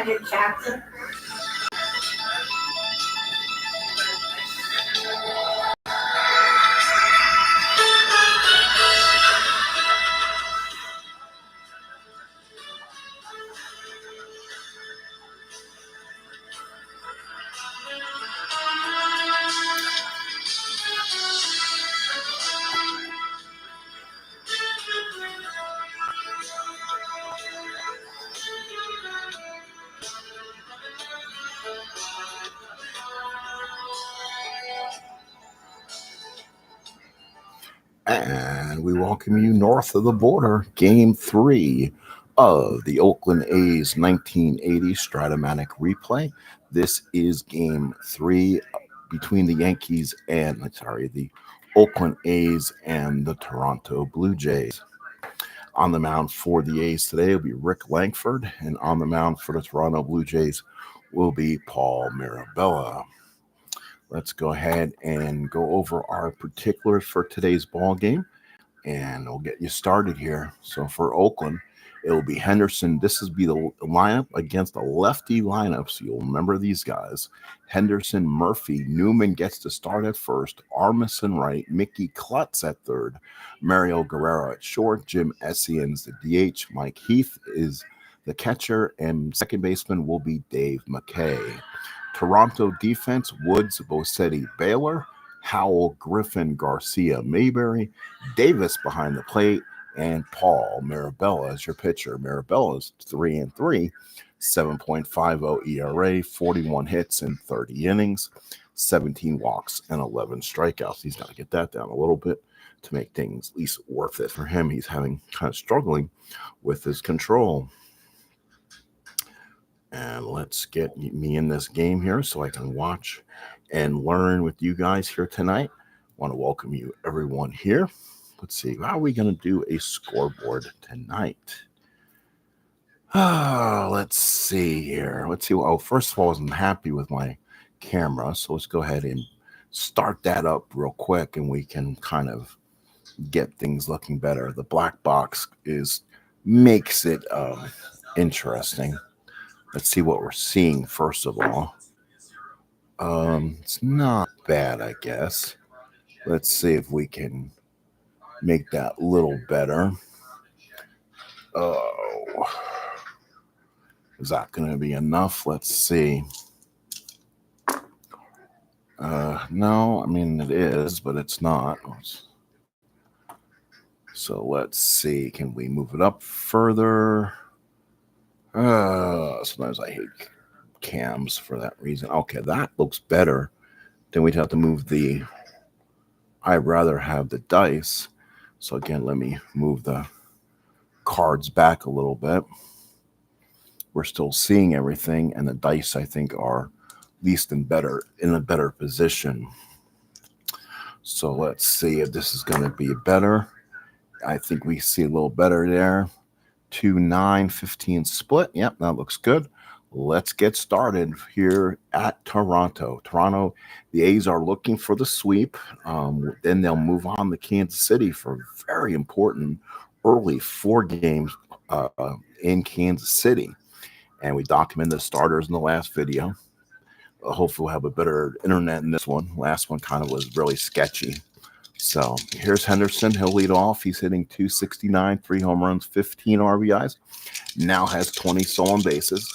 Magic Chapter. And we welcome you north of the border, Game 3 of the Oakland A's 1980 Stratomatic replay. This is Game 3 between the Yankees and, the Oakland A's and the Toronto Bluejays. On the mound for the A's today will be Rick Langford, and on the mound for the Toronto Blue Jays will be Paul Mirabella. Let's go ahead and go over our particulars for today's ball game, and we'll get you started here. So for Oakland, it will be Henderson. This is be the lineup against a lefty lineup, so you'll remember these guys. Henderson, Murphy, Newman gets to start at first, Armisen right, Mickey Klutz at third, Mario Guerrero at short, Jim Essien's the DH, Mike Heath is the catcher, and second baseman will be Dave McKay. Toronto defense, Woods, Bosetti, Baylor, Howell, Griffin, Garcia, Mayberry, Davis behind the plate, and Paul Mirabella as your pitcher. Mirabella's 3-3, 7.50 ERA, 41 hits in 30 innings, 17 walks, and 11 strikeouts. He's got to get that down a little bit to make things at least worth it for him. He's having kind of struggling with his control. And let's get me in this game here so I can watch and learn with you guys here tonight. I want to welcome you everyone here. Let's see, how are we going to do a scoreboard tonight? Let's see here. Let's see. Oh, first of all, I'm happy with my camera, so let's go ahead and start that up real quick, and we can kind of get things looking better. The black box makes it interesting. Let's see what we're seeing first of all. It's not bad, I guess. Let's see if we can make that a little better. Oh, is that going to be enough? Let's see. No, I mean it is, but it's not. So let's see. Can we move it up further? Sometimes I hate cams for that reason. Okay, that looks better. Then we'd have to move I'd rather have the dice. So again, let me move the cards back a little bit. We're still seeing everything, and the dice, I think, are at least in a better position. So let's see if this is going to be better. I think we see a little better there. 2-9-15 split. Yep, that looks good. Let's get started here at Toronto. The A's are looking for the sweep. Then they'll move on to Kansas City for very important early 4 games in Kansas City. And we documented the starters in the last video. Hopefully we'll have a better internet in this one. Last one kind of was really sketchy. So here's Henderson. He'll lead off. He's hitting .269, 3 home runs, 15 RBIs. Now has 20 stolen bases.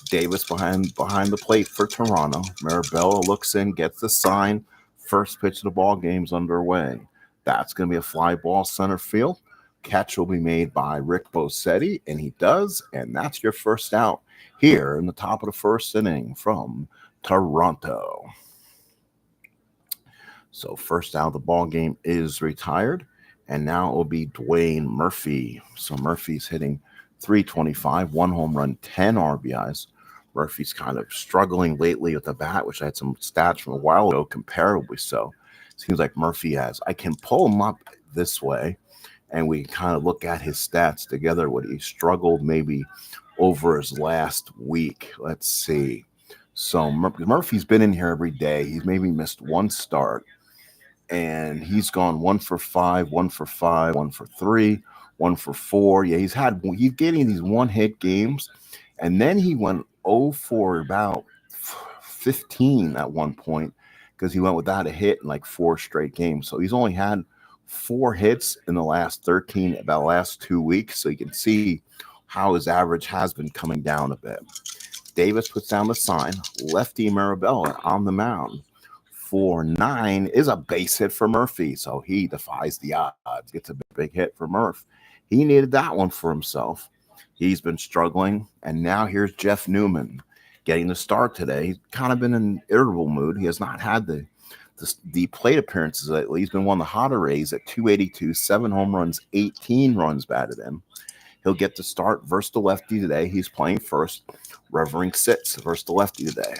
Davis behind the plate for Toronto. Mirabella looks in, gets the sign. First pitch of the ball game's underway. That's going to be a fly ball center field. Catch will be made by Rick Bosetti, and he does. And that's your first out here in the top of the first inning from Toronto. So first out of the ball game is retired, and now it will be Dwayne Murphy. So Murphy's hitting .325, 1 home run, 10 RBIs. Murphy's kind of struggling lately with the bat, which I had some stats from a while ago, comparably so. Seems like Murphy has. I can pull him up this way, and we kind of look at his stats together, what he struggled maybe over his last week. Let's see. So Murphy's been in here every day. He's maybe missed 1 start. And he's gone 1 for 5, 1 for 5, 1 for 3, 1 for 4. Yeah, he's getting these 1-hit games. And then he went 0 for about 15 at one point because he went without a hit in like 4 straight games. So he's only had 4 hits in the last 13, about the last 2 weeks. So you can see how his average has been coming down a bit. Davis puts down the sign. Lefty Marabella on the mound. 4-9 is a base hit for Murphy. So he defies the odds. Gets a big hit for Murph. He needed that one for himself. He's been struggling. And now here's Jeff Newman getting the start today. He's kind of been in an irritable mood. He has not had the plate appearances lately. He's been one of the hotter Rays at 282, 7 home runs, 18 runs batted in. He'll get to start versus the lefty today. He's playing first. Revering sits versus the lefty today.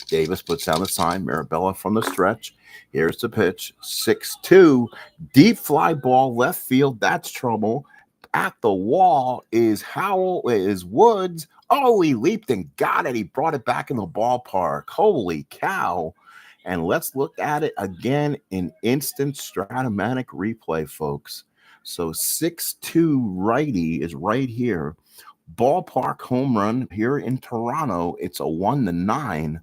Davis puts down the sign. Marabella from the stretch. Here's the pitch. 6-2. Deep fly ball left field. That's trouble. At the wall is Woods. Oh, he leaped and got it. He brought it back in the ballpark. Holy cow. And let's look at it again in instant Stratomatic replay, folks. So 6-2 righty is right here. Ballpark home run here in Toronto. It's a 1-9.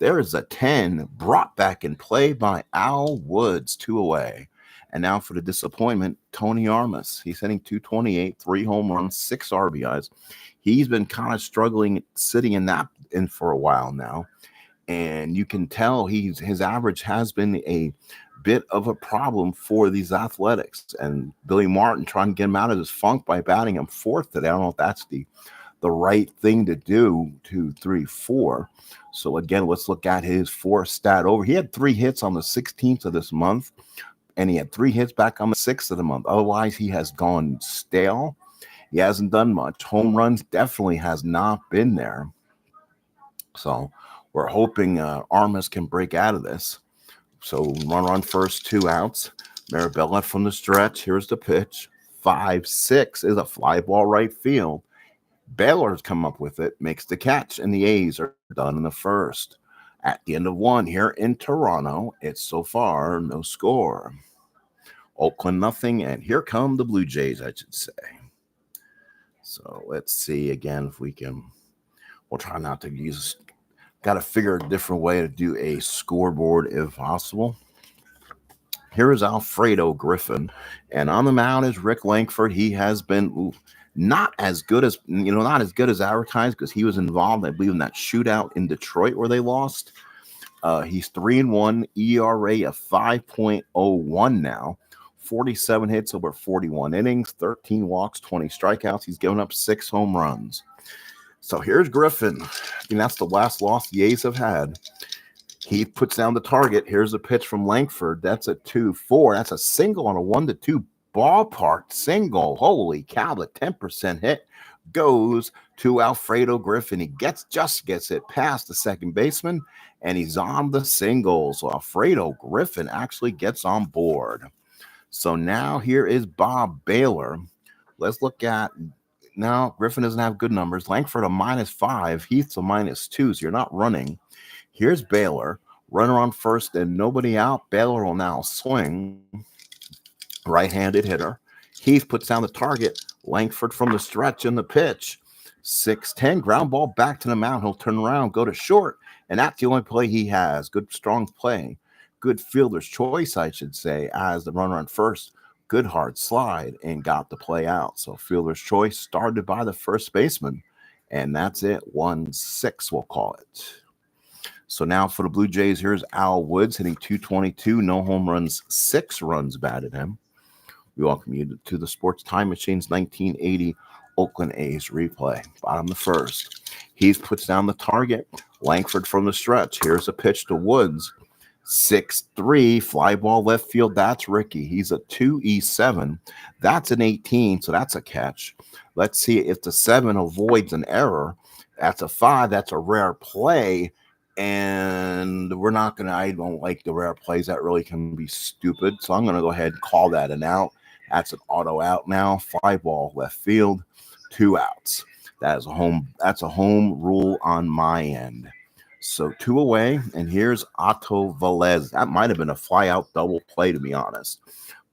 There is a 10 brought back in play by Al Woods, 2 away. And now for the disappointment, Tony Armas. He's hitting 228, 3 home runs, 6 RBIs. He's been kind of struggling sitting in for a while now. And you can tell his average has been a bit of a problem for these Athletics. And Billy Martin trying to get him out of his funk by batting him 4th today. I don't know if that's the right thing to do. 2, 3, 4. So again, let's look at his 4 stat over. He had 3 hits on the 16th of this month, and he had 3 hits back on the 6th of the month. Otherwise, he has gone stale. He hasn't done much. Home runs definitely has not been there. So we're hoping Armas can break out of this. So run first, 2 outs. Marabella from the stretch. Here's the pitch. 5-6 is a fly ball right field. Baylor's come up with it, makes the catch, and the A's are done in the first. At the end of 1 here in Toronto, it's so far no score. Oakland nothing, and here come the Blue Jays, I should say. So let's see again if we can. We'll try not to use. Got to figure a different way to do a scoreboard if possible. Here is Alfredo Griffin, and on the mound is Rick Langford. He has been not as good as advertised because he was involved, I believe, in that shootout in Detroit where they lost. He's 3-1, ERA of 5.01 now. 47 hits over 41 innings, 13 walks, 20 strikeouts. He's given up 6 home runs. So here's Griffin. I think that's the last loss the A's have had. He puts down the target. Here's a pitch from Langford. That's a 2-4. That's a single on a 1-2 ballpark single. Holy cow, the 10% hit goes to Alfredo Griffin. He just gets it past the second baseman, and he's on the single. So Alfredo Griffin actually gets on board. So now here is Bob Baylor. Let's look at now. Griffin doesn't have good numbers. Langford a -5, Heath's a -2, so you're not running. Here's Baylor. Runner on first and nobody out. Baylor will now swing. Right-handed hitter. Heath puts down the target. Langford from the stretch in the pitch. 6-10, ground ball back to the mound. He'll turn around, go to short, and that's the only play he has. Good, strong play. Good fielder's choice, I should say, as the runner on first. Good hard slide and got the play out. So fielder's choice started by the first baseman, and that's it. 1-6, we'll call it. So now for the Blue Jays, here's Al Woods hitting 222, no home runs, 6 runs batted him. We welcome you to the Sports Time Machine's 1980 Oakland A's replay. Bottom the first. He puts down the target. Langford from the stretch. Here's a pitch to Woods. 6-3, fly ball left field. That's Ricky. He's a 2-7. That's an 18, so that's a catch. Let's see if the 7 avoids an error. That's a 5. That's a rare play. And we're not going to, I don't like the rare plays that really can be stupid. So I'm going to go ahead and call that an out. That's an auto out now. Fly ball left field, 2 outs. That's a home rule on my end. So 2 away, and here's Otto Velez. That might have been a fly-out double play, to be honest.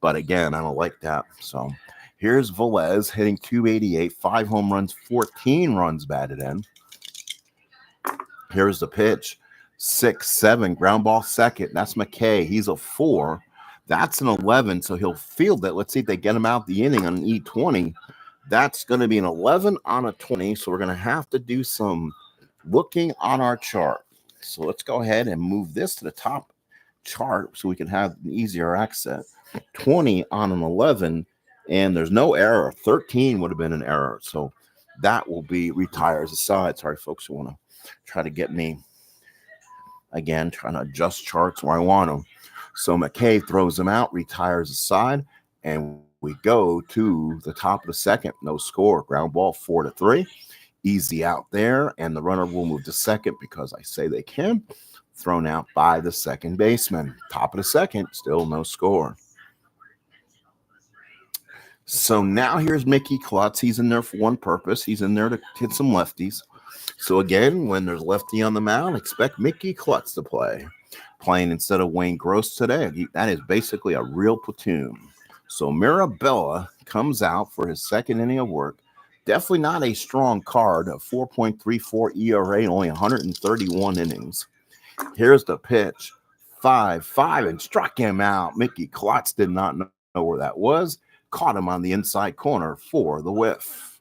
But again, I don't like that. So here's Velez hitting 288, 5 home runs, 14 runs batted in. Here's the pitch. 6-7, ground ball second. That's McKay. He's a 4. That's an 11, so he'll field it. Let's see if they get him out the inning on an E20. That's going to be an 11 on a 20, so we're going to have to do some looking on our chart. So let's go ahead and move this to the top chart so we can have an easier access. 20 on an 11, and there's no error. 13 would have been an error, so that will be retires aside. Sorry, folks, who want to try to get me again, trying to adjust charts where I want them. So McKay throws him out, retires aside, and we go to the top of the second. No score. Ground ball 4-3. Easy out there, and the runner will move to second because I say they can. Thrown out by the second baseman. Top of the second, still no score. So now here's Mickey Klutz. He's in there for one purpose. He's in there to hit some lefties. So again, when there's lefty on the mound, expect Mickey Klutz to play. Playing instead of Wayne Gross today. That is basically a real platoon. So Mirabella comes out for his second inning of work. Definitely not a strong card. A 4.34 ERA, only 131 innings. Here's the pitch. 5-5 and struck him out. Mickey Klutz did not know where that was. Caught him on the inside corner for the whiff.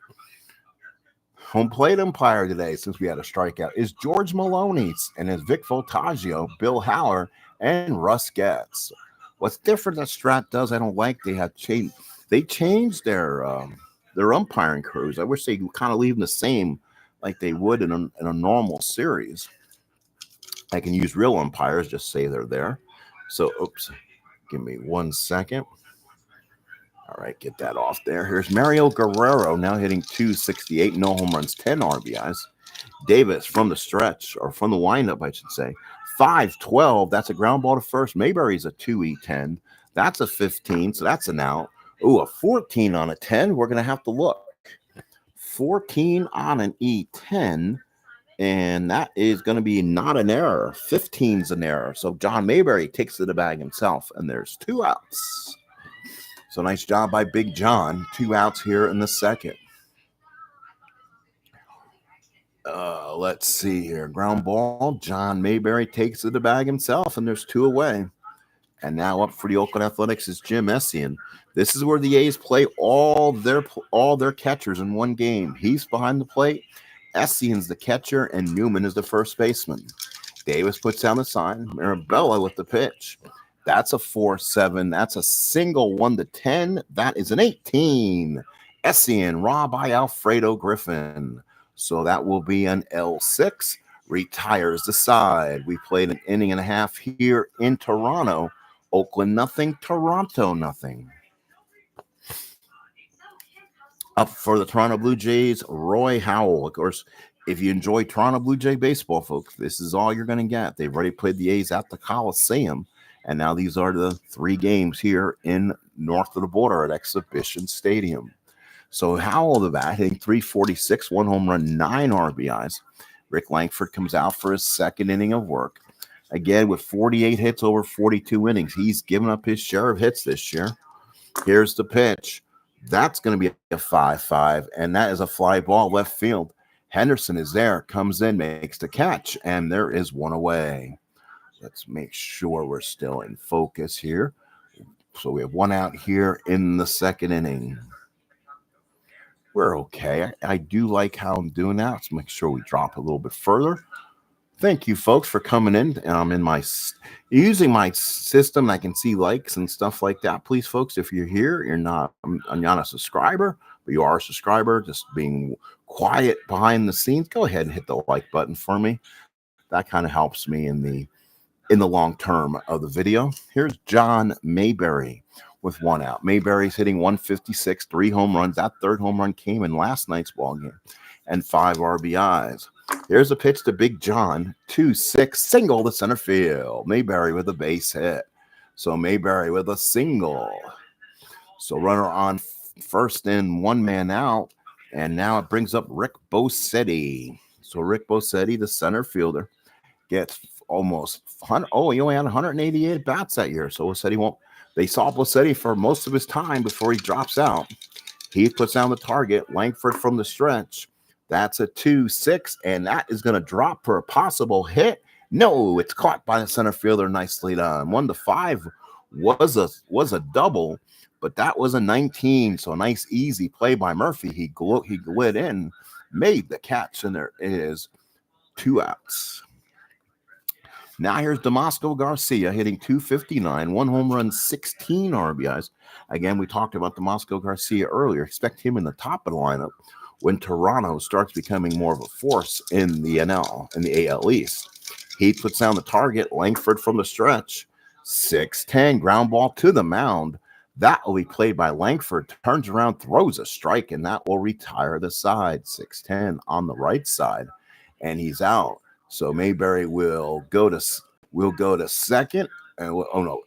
Home plate umpire today, since we had a strikeout, is George Maloney, and is Vic Voltaggio, Bill Haller, and Russ Getz. What's different that Strat does, I don't like. They changed their umpiring crews. I wish they kind of leave them the same like they would in a normal series. I can use real umpires, just say they're there. So, oops, give me 1 second. All right, get that off there. Here's Mario Guerrero now hitting .268, no home runs, 10 RBIs. Davis from the stretch, or from the windup, I should say. 5-12, that's a ground ball to first. Mayberry's a 2E10. That's a 15, so that's an out. Ooh, a 14 on a 10. We're going to have to look. 14 on an E10, and that is going to be not an error. 15's an error. So John Mayberry takes to the bag himself, and there's 2 outs. So nice job by Big John. 2 outs here in the second. Let's see here. Ground ball. John Mayberry takes to the bag himself, and there's 2 away. And now up for the Oakland Athletics is Jim Essien. This is where the A's play all their catchers in one game. He's behind the plate. Essien's the catcher, and Newman is the first baseman. Davis puts down the sign. Mirabella with the pitch. That's a 4-7. That's a single 1-10. That is an 18. Essien, raw by Alfredo Griffin. So that will be an L6. Retires the side. We played an inning and a half here in Toronto. Oakland nothing, Toronto nothing. Up for the Toronto Blue Jays, Roy Howell. Of course, if you enjoy Toronto Blue Jay baseball, folks, this is all you're going to get. They've already played the A's at the Coliseum. And now these are the 3 games here in north of the border at Exhibition Stadium. So Howell, the bat, hitting .346, 1 home run, 9 RBIs. Rick Langford comes out for his second inning of work. Again, with 48 hits over 42 innings. He's given up his share of hits this year. Here's the pitch. That's going to be a 5-5, and that is a fly ball left field. Henderson is there, comes in, makes the catch, and there is 1 away. Let's make sure we're still in focus here. So we have 1 out here in the second inning. We're okay. I do like how I'm doing that. Let's make sure we drop a little bit further. Thank you, folks, for coming in. And I'm using my system. I can see likes and stuff like that. Please, folks, if you're here, I'm not a subscriber, but you are a subscriber, just being quiet behind the scenes, go ahead and hit the like button for me. That kind of helps me in the long term of the video. Here's John Mayberry with 1 out. Mayberry's hitting .156, 3 home runs. That 3rd home run came in last night's ball game, and 5 RBIs. Here's a pitch to Big John, 2-6, single to center field. Mayberry with a base hit. So Mayberry with a single. So runner on first and 1 man out, and now it brings up Rick Bosetti. So Rick Bosetti, the center fielder, gets almost 100. Oh, he only had 188 bats that year. So Bosetti won't. They saw Bosetti for most of his time before he drops out. He puts down the target. Langford from the stretch. That's a 2-6, and that is going to drop for a possible hit. No, it's caught by the center fielder. Nicely done. 1-5 was a double, but that was a 19. So a nice easy play by Murphy. He glid in, made the catch, and there is 2 outs. Now here's Damasco Garcia hitting 259, 1 home run, 16 RBIs. Again, we talked about Damasco Garcia earlier. Expect him in the top of the lineup when Toronto starts becoming more of a force in the NL, in the AL East. He puts down the target, Langford from the stretch, 6-10, ground ball to the mound. That will be played by Langford, turns around, throws a strike, and that will retire the side, 6-10 on the right side, and he's out. So Mayberry will go to second, and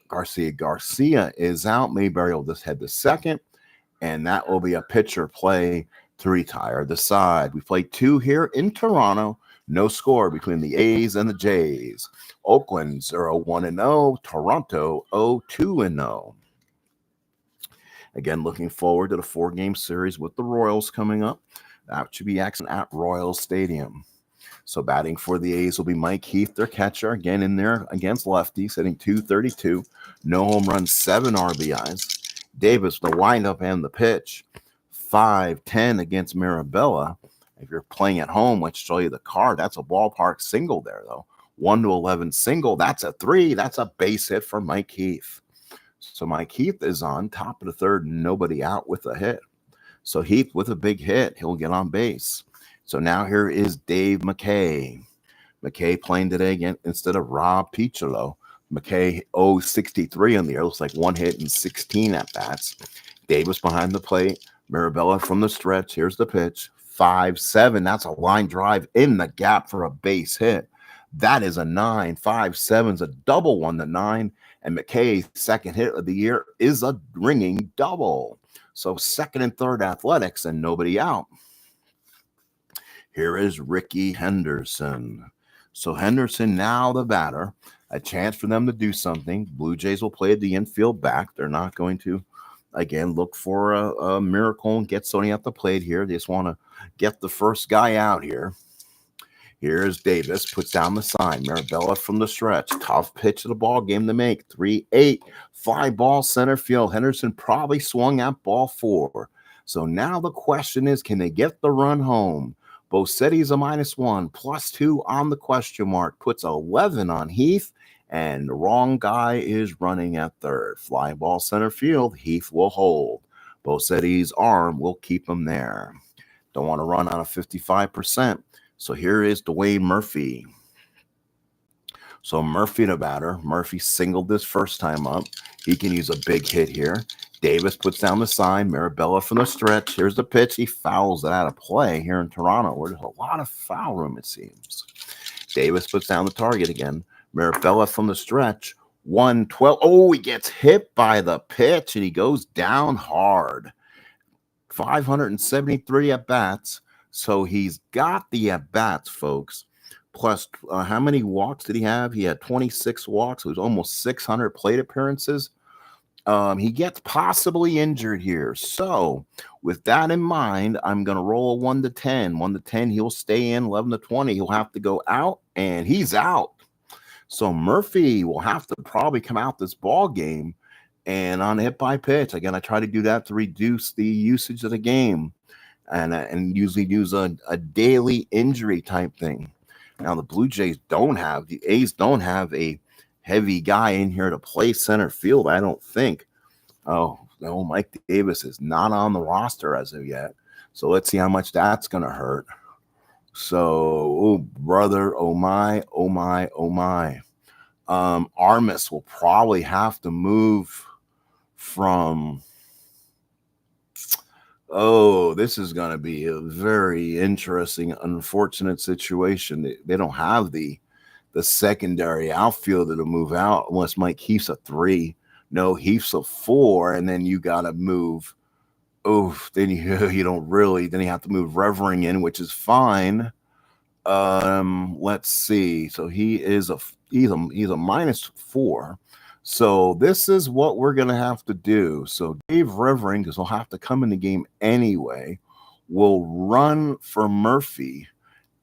Garcia is out. Mayberry will just head to second, and that will be a pitcher play to retire the side. We played 2 here in Toronto. No score between the A's and the Jays. Oakland 0-1-0. Toronto 0-2-0. Again, looking forward to the 4-game series with the Royals coming up. That should be action at Royals Stadium. So batting for the A's will be Mike Heath, their catcher, again in there against lefties, hitting 232. No home runs, 7 RBIs. Davis, the windup and the pitch. 5-10 against Mirabella. If you're playing at home, let's show you the card. That's a ballpark single there, though. 1-11 single. That's a 3. That's a base hit for Mike Heath. So Mike Heath is on top of the third, nobody out with a hit. So Heath with a big hit, he'll get on base. So now here is Dave McKay. McKay playing today again instead of Rob Piccolo. McKay 0-63 on the air. Looks like 1 hit and 16 at-bats. Davis behind the plate. Mirabella from the stretch. Here's the pitch. 5-7. That's a line drive in the gap for a base hit. That is a 9. 5-7's a double 1-9. And McKay's second hit of the year is a ringing double. So second and third Athletics and nobody out. Here is Ricky Henderson. So Henderson now the batter. A chance for them to do something. Blue Jays will play the infield back. They're not going to, again, look for a miracle and get Sony at the plate here. They just want to get the first guy out here. Here's Davis, puts down the sign. Mirabella from the stretch. Tough pitch of the ball game to make. 3-8. Fly ball center field. Henderson probably swung at ball 4. So now the question is, can they get the run home? Bossetti's a -1, +2 on the question mark, puts 11 on Heath, and the wrong guy is running at third. Fly ball center field, Heath will hold. Bossetti's arm will keep him there. Don't want to run on a 55%. So here is Dwayne Murphy. So Murphy the batter. Murphy singled this first time up. He can use a big hit here. Davis puts down the sign. Mirabella from the stretch. Here's the pitch. He fouls it out of play here in Toronto, where there's a lot of foul room, it seems. Davis puts down the target again. Mirabella from the stretch. 1-12. Oh, he gets hit by the pitch, and he goes down hard. 573 at-bats. So he's got the at-bats, folks. Plus, how many walks did he have? He had 26 walks. It was almost 600 plate appearances. He gets possibly injured here. So with that in mind, I'm going to roll a 1-10. 1-10, he'll stay in. 11-20, he'll have to go out, and he's out. So Murphy will have to probably come out this ball game and on a hit by pitch. Again, I try to do that to reduce the usage of the game and usually use a daily injury type thing. Now, the A's don't have a heavy guy in here to play center field, I don't think. Oh, no, Mike Davis is not on the roster as of yet. So let's see how much that's going to hurt. So, oh, brother, oh my. Armas will probably have to move from... Oh, this is going to be a very interesting, unfortunate situation. They don't have the secondary outfielder to move out unless Mike Heath's a 3. No, Heath's a 4, and then you got to move. Oh, then you don't really. Then you have to move Revering in, which is fine. Let's see. So he's a -4. So this is what we're going to have to do. So Dave Revering, because he'll have to come in the game anyway, will run for Murphy,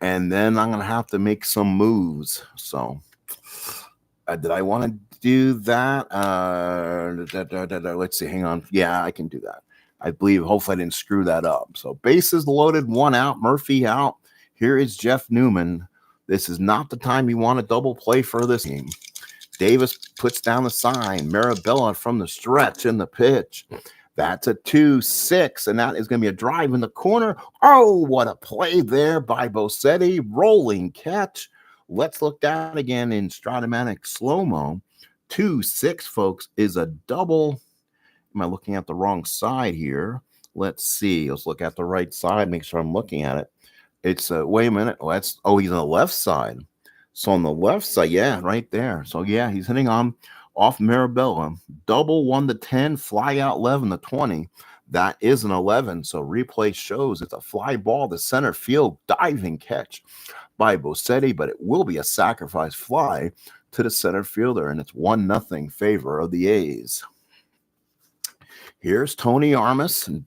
and then I'm going to have to make some moves. So, did I want to do that? Let's see. Hang on. Yeah, I can do that. I believe. Hopefully, I didn't screw that up. So, bases loaded, one out, Murphy out. Here is Jeff Newman. This is not the time you want to double play for this game. Davis puts down the sign. Marabella from the stretch in the pitch. That's a 2-6, and that is going to be a drive in the corner. Oh, what a play there by Bossetti. Rolling catch. Let's look down again in Stratomatic slow-mo. 2-6, folks, is a double. Am I looking at the wrong side here? Let's see. Let's look at the right side, make sure I'm looking at it. It's wait a minute. He's on the left side. So on the left side, yeah, right there. So yeah, he's hitting on off Marabella. Double 1-10, fly out 11-20. That is an 11. So replay shows it's a fly ball to center field, diving catch by Bossetti, but it will be a sacrifice fly to the center fielder, and it's 1-0 favor of the A's. Here's Tony Armas, and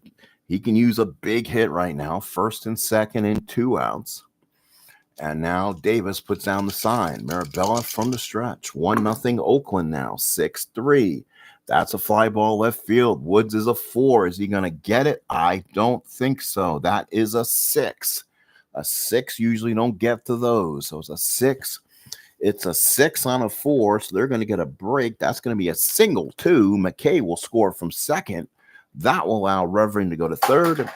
he can use a big hit right now, first and second in 2 outs. And now Davis puts down the sign. Marabella from the stretch. 1-0 Oakland now. 6-3. That's a fly ball left field. Woods is a 4. Is he going to get it? I don't think so. That is a 6. A 6 usually don't get to those. So it's a 6. It's a 6 on a 4. So they're going to get a break. That's going to be a single, too. McKay will score from second. That will allow Reverend to go to third.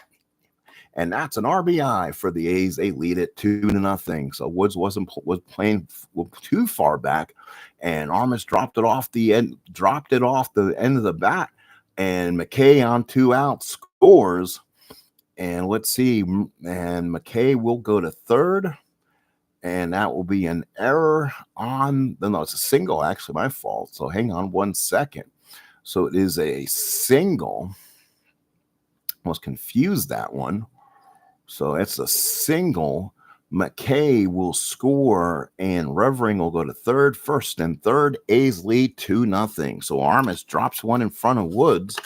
And that's an RBI for the A's. They lead it 2-0. So Woods was playing too far back, and Armas dropped it off the end of the bat. And McKay on 2 outs scores. And let's see. And McKay will go to third. And that will be an error on. No, it's a single, actually, my fault. So hang on 1 second. So it is a single. Almost confused that one. So it's a single. McKay will score, and Revering will go to third. First and third, A's lead 2-0. So Armas drops one in front of Woods,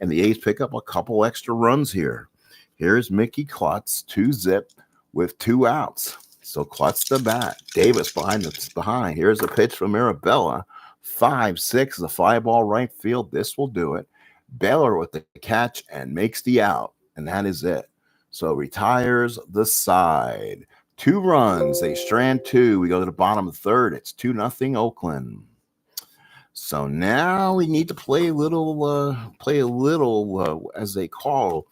and the A's pick up a couple extra runs here. Here's Mickey Klutz, 2-zip with 2 outs. So Klutz the bat. Davis behind. Here's a pitch from Marabella. 5-6 is a fly ball right field. This will do it. Baylor with the catch and makes the out, and that is it. So retires the side. 2 runs. They strand 2. We go to the bottom of the third. It's 2-0 Oakland. So now we need to play a little, as they call,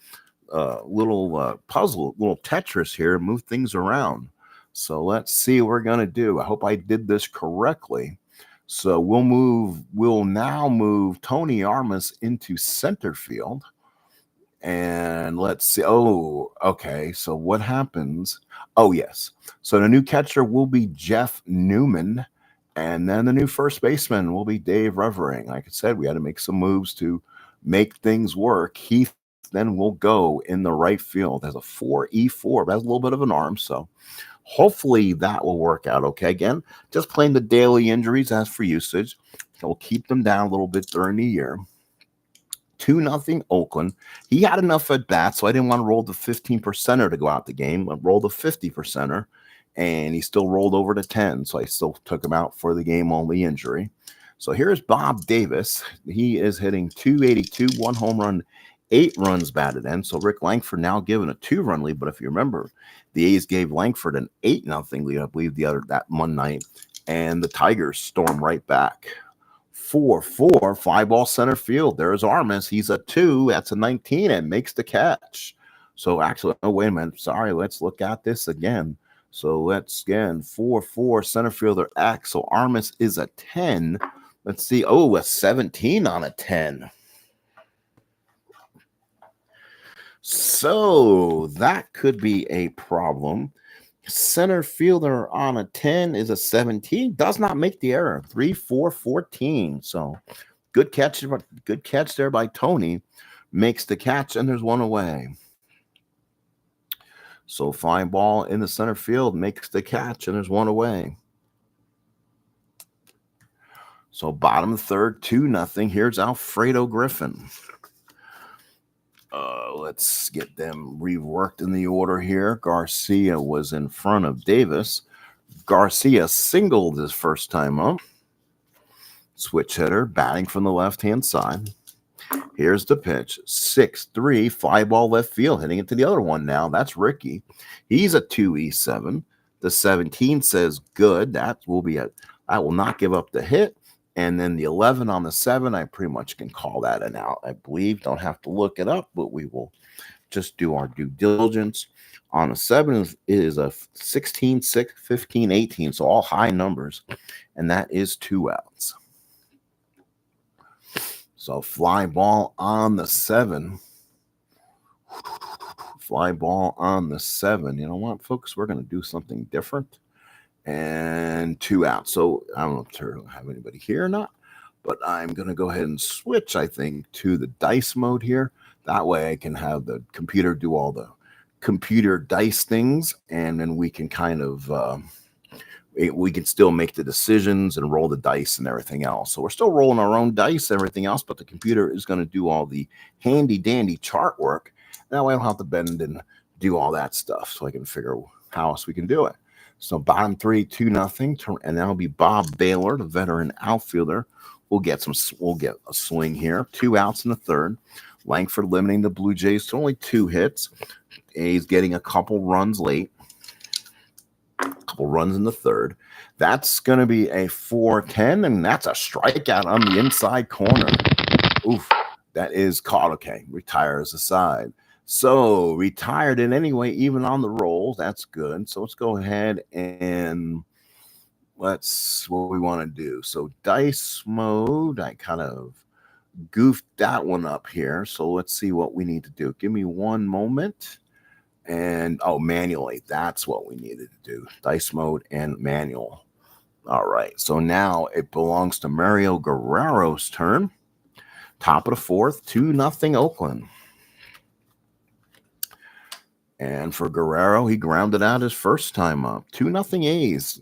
little puzzle, little Tetris here, move things around. So let's see what we're going to do. I hope I did this correctly. So we'll now move Tony Armas into center field. And let's see. Oh, okay. So what happens? Oh, yes. So the new catcher will be Jeff Newman. And then the new first baseman will be Dave Revering. Like I said, we had to make some moves to make things work. Heath then will go in the right field as a 4-E-4. That's a little bit of an arm. So hopefully that will work out okay. Again, just playing the daily injuries as for usage. We'll keep them down a little bit during the year. 2-0 Oakland. He had enough at bats, so I didn't want to roll the 15%er to go out the game. I rolled the 50%er, and he still rolled over to 10, so I still took him out for the game-only injury. So here's Bob Davis. He is hitting 282, 1 home run, 8 runs batted in. So Rick Langford now given a 2-run lead, but if you remember, the A's gave Langford an 8-0 lead, I believe, that one night, and the Tigers stormed right back. 4-4, fly ball center field. There's Armas. He's a 2. That's a 19 and makes the catch. So actually, oh, wait a minute. Sorry, let's look at this again. So let's again, 4-4 center fielder X. So Armas is a 10. Let's see. Oh, a 17 on a 10. So that could be a problem. Center fielder on a 10 is a 17. Does not make the error. 3-4-14. So good catch there by Tony. Makes the catch, and there's one away. So fly ball in the center field makes the catch, and there's one away. So bottom of third, 2-0. Here's Alfredo Griffin. Let's get them reworked in the order here. Garcia was in front of Davis. Garcia singled his first time up. Switch hitter, batting from the left-hand side. Here's the pitch. 6-3, fly ball left field, hitting it to the other one now. That's Ricky. He's a 2E7. The 17 says good. That will not give up the hit. And then the 11 on the 7, I pretty much can call that an out, I believe. Don't have to look it up, but we will just do our due diligence. On the 7 is a 16, 6, 15, 18, so all high numbers. And that is 2 outs. So fly ball on the 7. Fly ball on the 7. You know what, folks? We're going to do something different. And 2 outs. So I don't know if I have anybody here or not, but I'm going to go ahead and switch, I think, to the dice mode here. That way I can have the computer do all the computer dice things, and then we can kind of we can still make the decisions and roll the dice and everything else. So we're still rolling our own dice, everything else, but the computer is going to do all the handy dandy chart work. That way I don't have to bend and do all that stuff, so I can figure how else we can do it. So bottom 3, 2-0, and that'll be Bob Baylor, the veteran outfielder. We'll get a swing here. 2 outs in the 3rd. Langford limiting the Bluejays to only 2 hits. A's getting a couple runs late. A couple runs in the 3rd. That's going to be a 4-10, and that's a strikeout on the inside corner. Oof, that is caught. Okay, retires aside. So retired it anyway, even on the rolls. That's good. So let's go ahead and what we want to do. So dice mode, I kind of goofed that one up here. So let's see what we need to do. Give me one moment. And manually, that's what we needed to do. Dice mode and manual. All right. So now it belongs to Mario Guerrero's turn. Top of the 4th, 2-0 Oakland. And for Guerrero, he grounded out his first time up. 2-0 A's.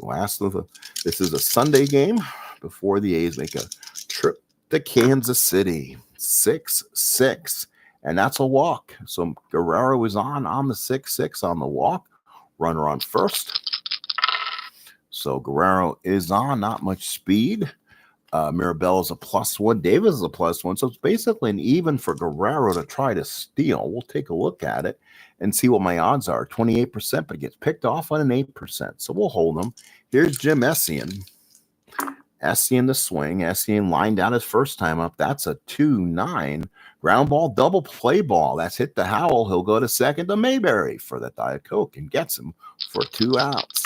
This is a Sunday game before the A's make a trip to Kansas City. 6-6. And that's a walk. So Guerrero is on the 6-6 on the walk. Runner on first. So Guerrero is on. Not much speed. Mirabella's a +1. Davis is a +1. So it's basically an even for Guerrero to try to steal. We'll take a look at it and see what my odds are. 28%, but it gets picked off on an 8%. So we'll hold him. Here's Jim Essien. Essien the swing. Essien lined out his first time up. That's a 2-9. Ground ball, double play ball. That's hit the Howell. He'll go to second to Mayberry for that Diet Coke and gets him for 2 outs.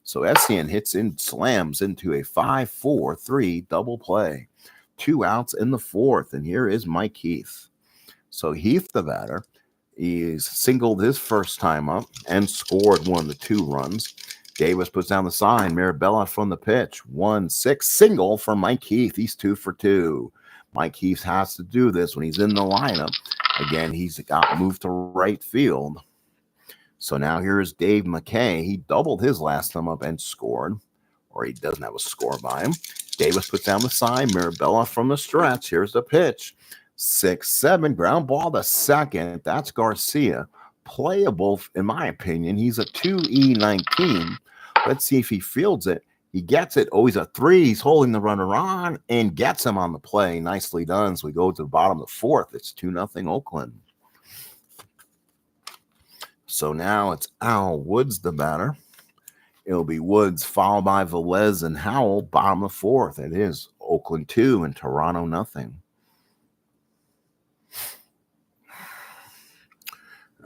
So Essien slams into a 5-4-3 double play. 2 outs in the 4th. And here is Mike Heath. So Heath, the batter, he's singled his first time up and scored 1 of the 2 runs. Davis puts down the sign. Mirabella from the pitch. 1-6 single for Mike Heath. He's 2 for 2. Mike Heath has to do this when he's in the lineup. Again, he's got moved to right field. So now here's Dave McKay. He doubled his last time up and scored, or he doesn't have a score by him. Davis puts down the sign. Mirabella from the stretch. Here's the pitch. 6-7, ground ball to second. That's Garcia. Playable, in my opinion. He's a 2E19. Let's see if he fields it. He gets it. Oh, he's a 3. He's holding the runner on and gets him on the play. Nicely done. So we go to the bottom of the 4th. It's 2-0 Oakland. So now it's Al Woods, the batter. It'll be Woods followed by Velez and Howell, bottom of the 4th. It is Oakland 2 and Toronto nothing.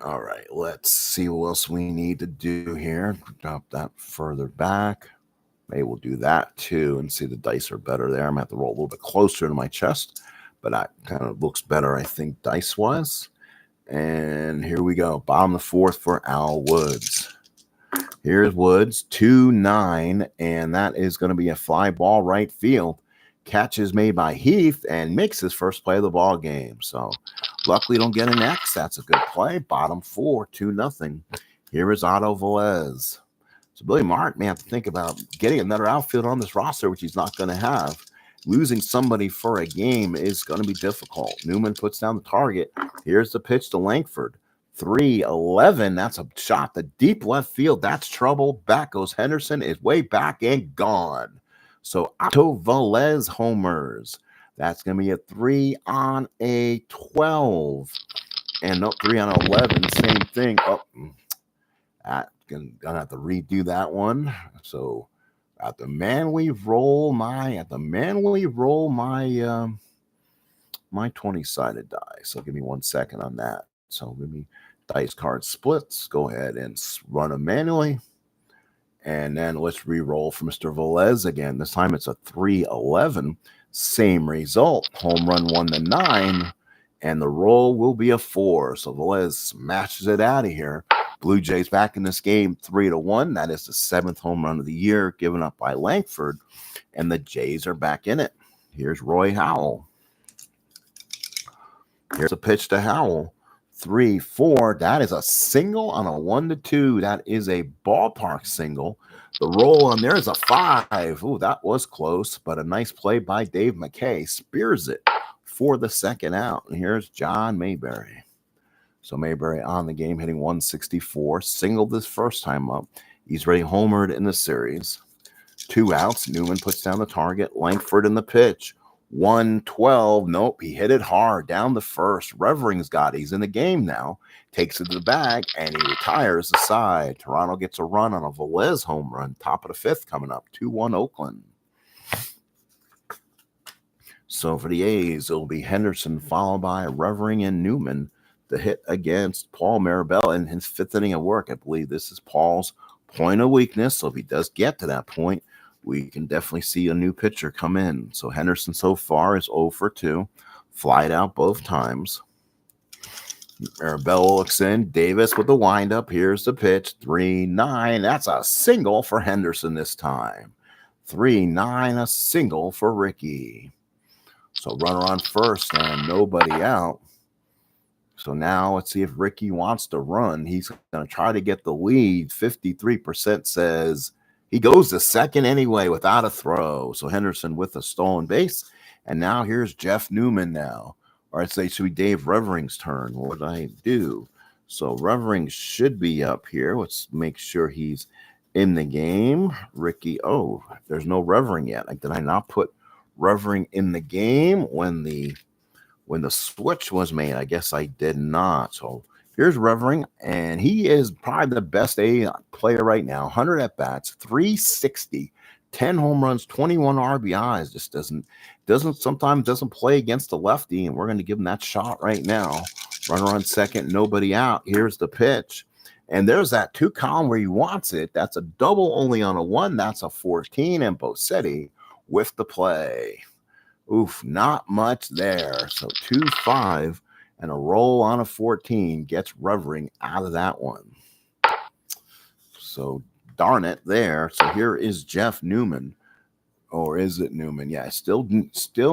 All right, let's see what else we need to do here. Drop that further back. Maybe we'll do that too and see the dice are better there. I'm going to have to roll a little bit closer to my chest, but that kind of looks better, I think, dice-wise. And here we go. Bottom of the 4th for Al Woods. Here's Woods, 2-9, and that is going to be a fly ball right field. Catch is made by Heath and makes his first play of the ball game. So luckily don't get an X. That's a good play. Bottom 4, 2-0. Here is Otto Velez. So Billy Martin may have to think about getting another outfield on this roster, which he's not going to have. losing somebody for a game is going to be difficult. Newman puts down the target. Here's the pitch to Langford. 3-11. That's a shot to deep left field. That's trouble. Back goes Henderson. Is way back and gone. So Otto Velez homers. That's going to be a 3-on-12. And no, 3-on-11. Same thing. Oh, I'm going to have to redo that one. So at the manually roll my my 20-sided die. So give me 1 second on that. So give me dice card splits. Go ahead and run them manually. And then let's re-roll for Mr. Velez again. This time it's a 3-11. Same result. Home run 1-9. And the roll will be a 4. So Velez smashes it out of here. Blue Jays back in this game 3-1. That is the 7th home run of the year given up by Langford. And the Jays are back in it. Here's Roy Howell. Here's a pitch to Howell. 3-4. That is a single on a 1-2. That is a ballpark single. The roll on there is a 5. Ooh, that was close, but a nice play by Dave McKay. Spears it for the second out. And here's John Mayberry. So Mayberry on the game, hitting 164. Singled this first time up. He's already homered in the series. 2 outs. Newman puts down the target. Langford in the pitch. 1-12. Nope, he hit it hard down the first. Revering's got it. He's in the game now. Takes it to the bag, and he retires the side. Toronto gets a run on a Velez home run. Top of the 5th coming up. 2-1 Oakland. So for the A's, it'll be Henderson followed by Revering and Newman. The hit against Paul Marabella in his 5th inning of work. I believe this is Paul's point of weakness. So if he does get to that point, we can definitely see a new pitcher come in. So Henderson so far is 0 for 2. Flied out both times. Marabella looks in. Davis with the windup. Here's the pitch. 3-9. That's a single for Henderson this time. 3-9, a single for Ricky. So runner on first and nobody out. So now let's see if Ricky wants to run. He's going to try to get the lead. 53% says he goes to second anyway without a throw. So Henderson with a stolen base. And now here's Jeff Newman now. Or I'd say it should be Dave Revering's turn. What did I do? So Revering should be up here. Let's make sure he's in the game. Ricky, oh, there's no Revering yet. Did I not put Revering in the game when the switch was made? I guess I did not. So here's Revering, and he is probably the best A player right now. 100 at-bats, 360, 10 home runs, 21 RBIs. Just sometimes doesn't play against the lefty, and we're going to give him that shot right now. Runner on second, nobody out. Here's the pitch. And there's that 2 column where he wants it. That's a double only on a 1. That's a 14, and Bosetti with the play. Oof, not much there. So 2-5 and a roll on a 14 gets Revering out of that one. So darn it there. So here is Jeff Newman. Or is it Newman? Yeah, still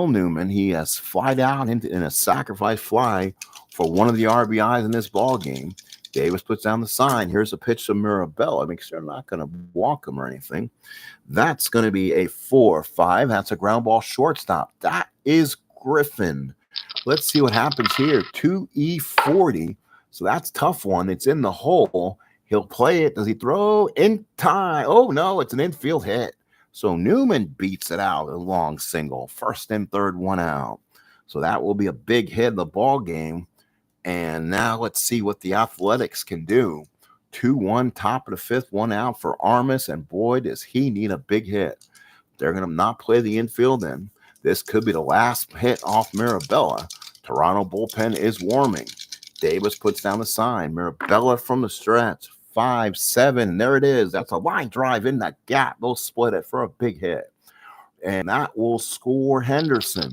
Newman. He has flied out in a sacrifice fly for one of the RBIs in this ball game. Davis puts down the sign. Here's a pitch to Mirabella. Make sure I'm not going to walk him or anything. That's going to be a 4-5. That's a ground ball shortstop. That is Griffin. Let's see what happens here. 2E40. So that's a tough one. It's in the hole. He'll play it. Does he throw in time? Oh, no, it's an infield hit. So Newman beats it out. A long single. First and third, 1 out. So that will be a big hit in the ball game. And now let's see what the Athletics can do. 2-1, top of the 5th, 1 out for Armas. And boy, does he need a big hit. They're going to not play the infield then. This could be the last hit off Mirabella. Toronto bullpen is warming. Davis puts down the sign. Mirabella from the stretch. 5-7. There it is. That's a line drive in that gap. They'll split it for a big hit. And that will score Henderson.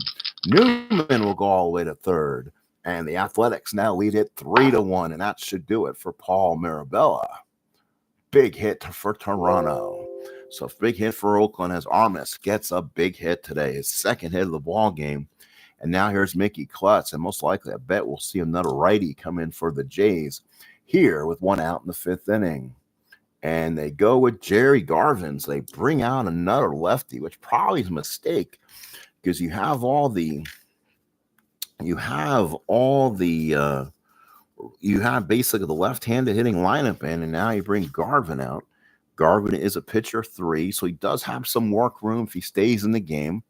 Newman will go all the way to third. And the Athletics now lead it 3-1. And that should do it for Paul Mirabella. Big hit for Toronto. So big hit for Oakland as Armas gets a big hit today. His second hit of the ball game. And now here's Mickey Klutz. And most likely, I bet we'll see another righty come in for the Jays here with 1 out in the 5th inning. And they go with Jerry Garvin. So they bring out another lefty, which probably is a mistake. because you have all the you have basically the left-handed hitting lineup in, and now you bring Garvin out. Garvin is a pitcher 3, so he does have some work room if he stays in the game.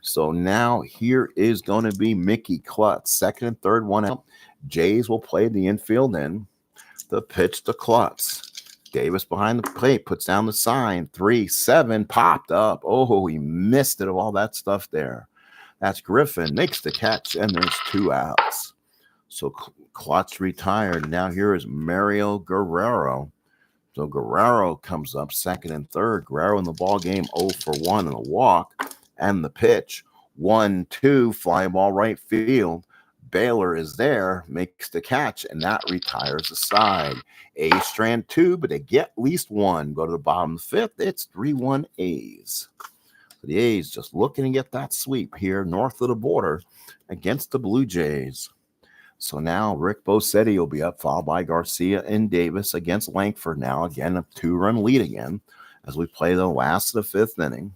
So now here is going to be Mickey Klutz, second and third, one out. Jays will play the infield in. The pitch to Klutz. Davis behind the plate, puts down the sign. 3-7, popped up. Oh, he missed it of all that stuff there. That's Griffin, makes the catch, and there's 2 outs. So Klutz retired. Now here is Mario Guerrero. So Guerrero comes up second and third. Guerrero in the ball game 0 for 1 and a walk. And the pitch 1-2, fly ball right field. Baylor is there, makes the catch, and that retires the side. A's strand 2, but they get at least 1. Go to the bottom of the 5th. It's 3-1 A's. So the A's just looking to get that sweep here north of the border against the Blue Jays. So now Rick Bosetti will be up, followed by Garcia and Davis against Langford now. Again, a 2-run lead again as we play the last of the 5th inning.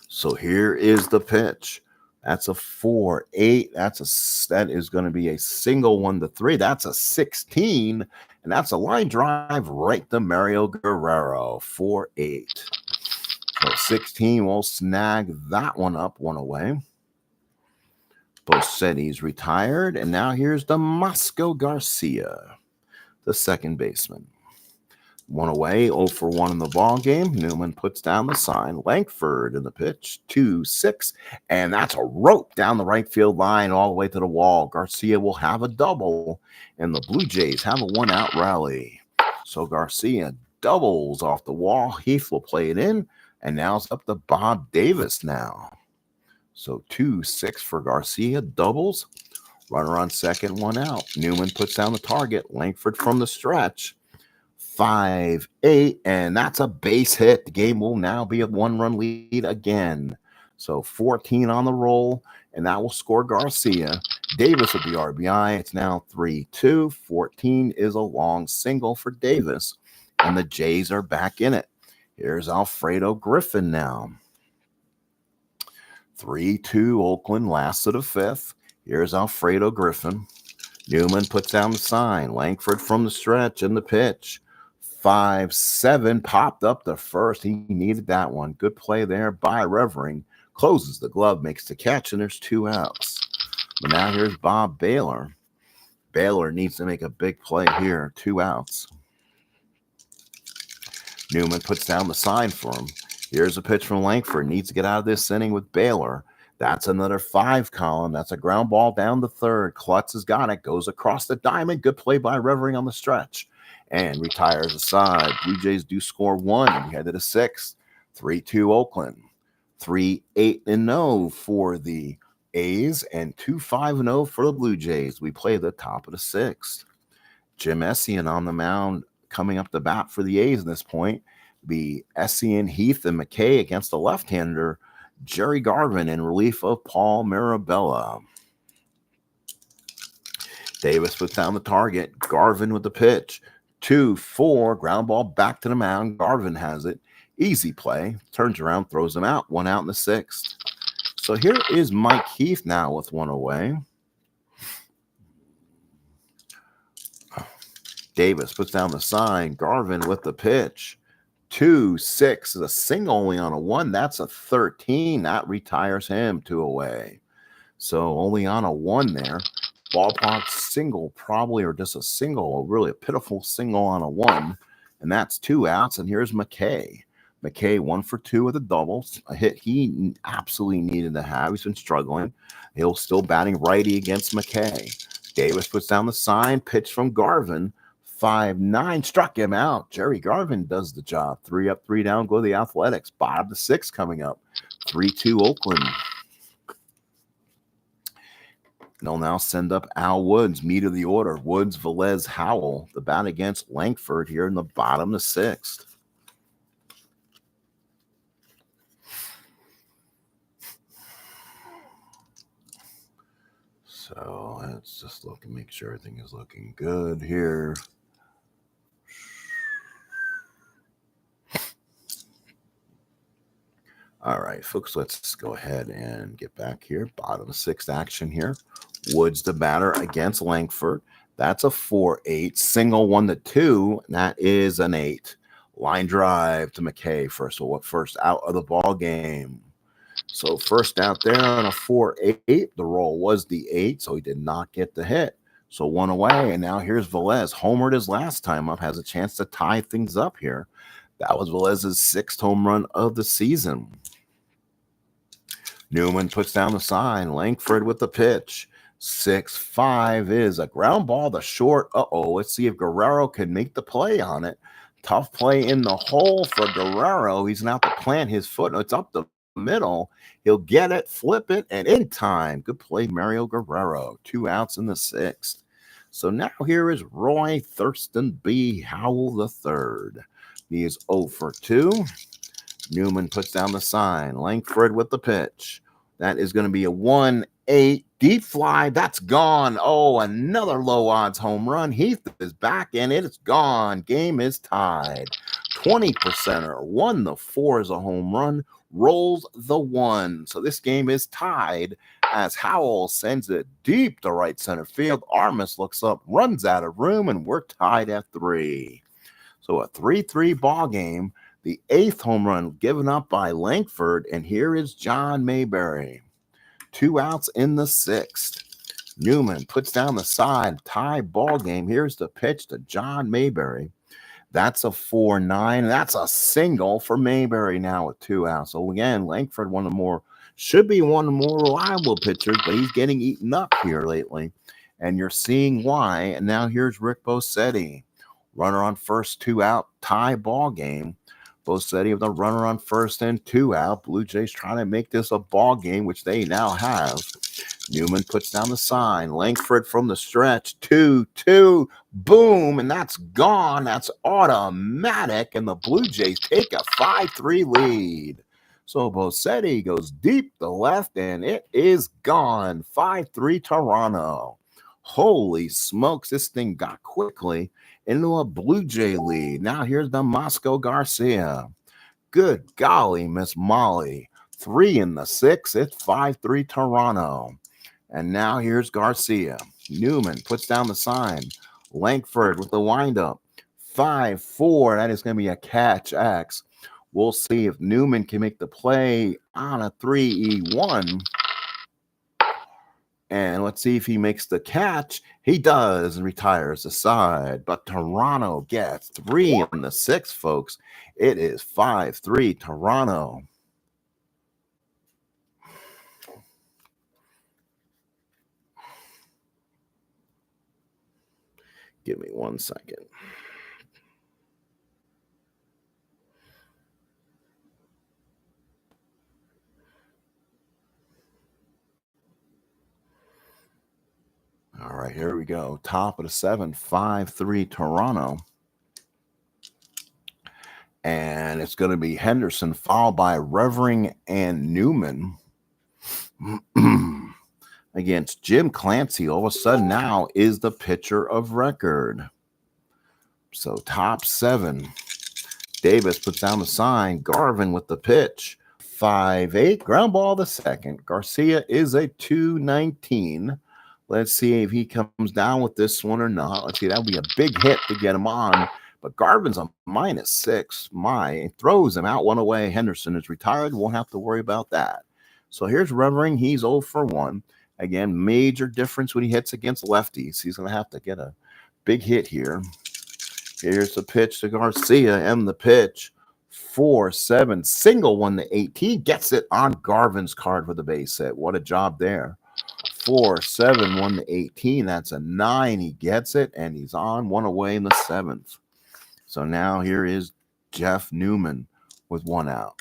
So here is the pitch. That's a 4-8. That is going to be a single 1-3. That's a 16, and that's a line drive right to Mario Guerrero. 4-8. So 16 will snag that one up, one away. Bosetti's retired, and now here's the Moscow Garcia, the second baseman. 1 away, 0 for 1 in the ball game. Newman puts down the sign. Langford in the pitch, 2-6, and that's a rope down the right field line all the way to the wall. Garcia will have a double, and the Blue Jays have a 1-out rally. So Garcia doubles off the wall. Heath will play it in, and now it's up to Bob Davis now. So 2-6 for Garcia, doubles. Runner on second, 1 out. Newman puts down the target. Langford from the stretch. 5-8, and that's a base hit. The game will now be a 1-run lead again. So 14 on the roll, and that will score Garcia. Davis with the RBI. It's now 3-2. 14 is a long single for Davis, and the Jays are back in it. Here's Alfredo Griffin now. 3-2 Oakland, last of the 5th. Here's Alfredo Griffin. Newman puts down the sign. Langford from the stretch and the pitch. 5-7, popped up the first. He needed that one. Good play there by Revering. Closes the glove, makes the catch, and there's 2 outs. But now here's Bob Baylor. Baylor needs to make a big play here. 2 outs. Newman puts down the sign for him. Here's a pitch from Langford. Needs to get out of this inning with Baylor. That's another 5 column. That's a ground ball down the third. Klutz has got it. Goes across the diamond. Good play by Revering on the stretch. And retires aside. Blue Jays do score 1. We head to the 6th. 3-2 Oakland. 3-8-0 for the A's and 2-5-0 for the Blue Jays. We play the top of the 6th. Jim Essien on the mound coming up to bat for the A's at this point. Be Essien, Heath, and McKay against the left-hander Jerry Garvin in relief of Paul Mirabella. Davis puts down the target. Garvin with the pitch. 2-4, ground ball back to the mound. Garvin has it. Easy play. Turns around, throws him out. 1 out in the 6th. So here is Mike Heath now with 1 away. Davis puts down the sign. Garvin with the pitch. 2-6 is a single only on a 1. That's a 13. That retires him. 2 away. So only on a 1 there. Ballpark single probably, or just a single, really a pitiful single on a 1. And that's 2 outs. And here's McKay. McKay 1 for 2 with a double. A hit he absolutely needed to have. He's been struggling. He'll still batting righty against McKay. Davis puts down the sign. Pitch from Garvin. 5-9, struck him out. Jerry Garvin does the job. 3 up, 3 down, go to the Athletics. Bottom of the 6th coming up. 3-2 Oakland. They'll now send up Al Woods, meat of the order. Woods, Velez, Howell, the bat against Langford here in the bottom of the 6th. So let's just look and make sure everything is looking good here. All right, folks, let's go ahead and get back here. Bottom sixth action here. Woods the batter against Langford. That's a 4-8. Single 1-2. That is an 8. Line drive to McKay first. So what first out of the ball game? So first out there on a 4-8. The roll was the 8, so he did not get the hit. So one away, and now here's Velez. Homered his last time up, has a chance to tie things up here. That was Velez's 6th home run of the season. Newman puts down the sign. Langford with the pitch. 6-5 is a ground ball to short. Let's see if Guerrero can make the play on it. Tough play in the hole for Guerrero. He's going to have to plant his foot. It's up the middle. He'll get it, flip it, and in time. Good play, Mario Guerrero. 2 outs in the 6th. So now here is Roy Thurston B. Howell III. He is 0 for 2. Newman puts down the sign. Langford with the pitch. That is going to be a 1-8 deep fly. That's gone. Oh, another low odds home run. Heath is back and it's gone. Game is tied. 20%er. 1-4 is a home run. Rolls the 1. So this game is tied as Howell sends it deep to right center field. Armas looks up, runs out of room, and we're tied at 3. So a 3-3 ball game. The 8th home run given up by Langford, and here is John Mayberry. 2 outs in the 6th. Newman puts down the side, tie ball game. Here's the pitch to John Mayberry. That's a 4-9. That's a single for Mayberry now with 2 outs. So again, Langford should be one of the more reliable pitchers, but he's getting eaten up here lately. And you're seeing why. And now here's Rick Bossetti. Runner on first, 2 out, tie ball game. Bossetti with a runner on first and 2 out. Blue Jays trying to make this a ball game, which they now have. Newman puts down the sign. Langford from the stretch. 2-2. Boom. And that's gone. That's automatic. And the Blue Jays take a 5-3 lead. So Bossetti goes deep to left, and it is gone. 5-3 Toronto. Holy smokes. This thing got quickly into a Blue Jay lead. Now here's the Moscow Garcia. Good golly, Miss Molly. 3 in the 6th. It's 5-3 Toronto. And now here's Garcia. Newman puts down the sign. Langford with the windup. 5-4. That is going to be a catch X. We'll see if Newman can make the play on a 3-1. And let's see if he makes the catch. He does and retires the side. But Toronto gets 3 in the 6th, folks. It is 5-3 Toronto. Give me 1 second. All right, here we go. Top of the 7th, 5-3 Toronto. And it's going to be Henderson followed by Revering and Newman against Jim Clancy. All of a sudden now is the pitcher of record. So top 7. Davis puts down the sign. Garvin with the pitch. 5-8. Ground ball the 2nd. Garcia is a 219. Let's see if he comes down with this one or not. Let's see. That would be a big hit to get him on. But Garvin's a -6. Throws him out, 1 away. Henderson is retired. Won't have to worry about that. So here's Revering. He's 0 for 1. Again, major difference when he hits against lefties. He's going to have to get a big hit here. Here's the pitch to Garcia and the pitch. 4-7. Single 1-8. He gets it on Garvin's card for the base hit. What a job there. 4-7, 1-18. That's a 9. He gets it, and he's on 1 away in the 7th. So now here is Jeff Newman with 1 out.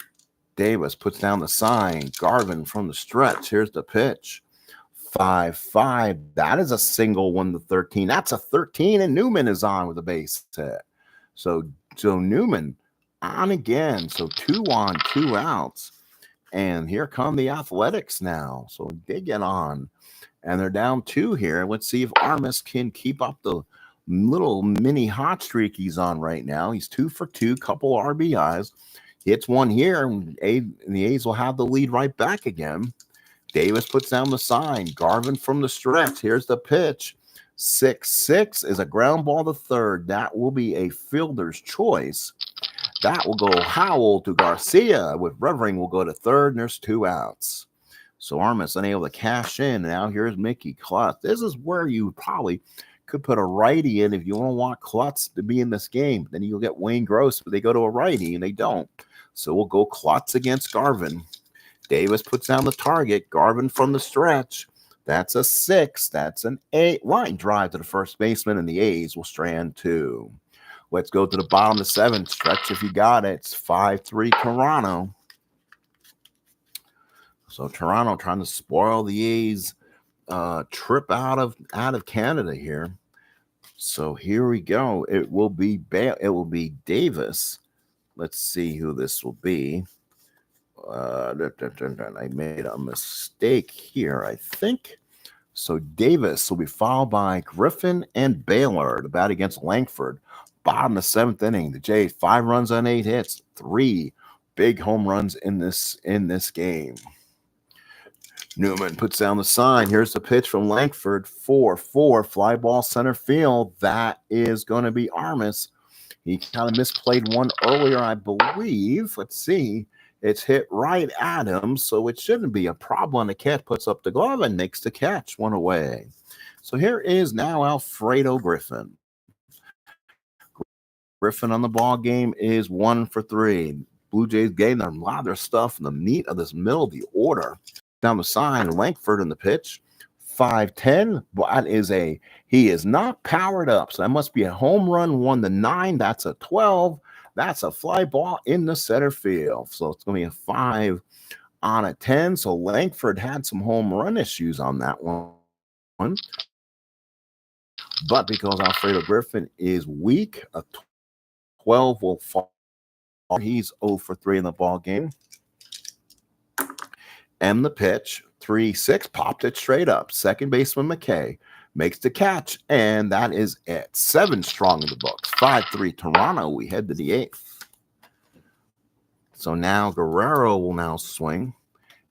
Davis puts down the sign. Garvin from the stretch. Here's the pitch. 5-5. That is a single 1-13. That's a 13, and Newman is on with a base hit. So Newman on again. So 2 on, 2 outs. And here come the Athletics now. So they get on. And they're down 2 here. Let's see if Armas can keep up the little mini hot streak he's on right now. He's 2 for 2, couple RBIs. Hits one here, and the A's will have the lead right back again. Davis puts down the sign. Garvin from the stretch. Here's the pitch. 6-6 is a ground ball to third. That will be a fielder's choice. That will go Howell to Garcia. With Revering will go to third, and there's 2 outs. So Armas unable to cash in. Now here's Mickey Klutz. This is where you probably could put a righty in if you want Klutz to be in this game. Then you'll get Wayne Gross, but they go to a righty, and they don't. So we'll go Klutz against Garvin. Davis puts down the target. Garvin from the stretch. That's a 6. That's an 8. Line drive to the first baseman, and the A's will strand 2. Let's go to the bottom of the 7th. Stretch if you got it. It's 5-3 Toronto. So Toronto trying to spoil the A's trip out of Canada here. So here we go. It will be Davis. Let's see who this will be. I made a mistake here, I think. So Davis will be followed by Griffin and Baylor to bat against Langford. Bottom of the 7th inning. The Jays 5 runs on 8 hits, 3 big home runs in this game. Newman puts down the sign. Here's the pitch from Langford. 4-4 fly ball center field. That is going to be Armas. He kind of misplayed one earlier, I believe. Let's see. It's hit right at him, so it shouldn't be a problem. The catch puts up the glove and makes the catch, 1 away. So here is now Alfredo Griffin. Griffin on the ball game is 1 for 3. Blue Jays getting a lot of their stuff in the meat of this middle of the order. Down the sign, Langford in the pitch. 5-10. That is he is not powered up, so that must be a home run. 1-9. That's a 12. That's a fly ball in the center field. So it's going to be a 5 on a 10. So Langford had some home run issues on that one. But because Alfredo Griffin is weak, a 12 will fall. He's 0 for 3 in the ball game. And the pitch, 3-6, popped it straight up. Second baseman McKay makes the catch, and that is it. 7 strong in the books. 5-3 Toronto. We head to the 8th. So now Guerrero will now swing.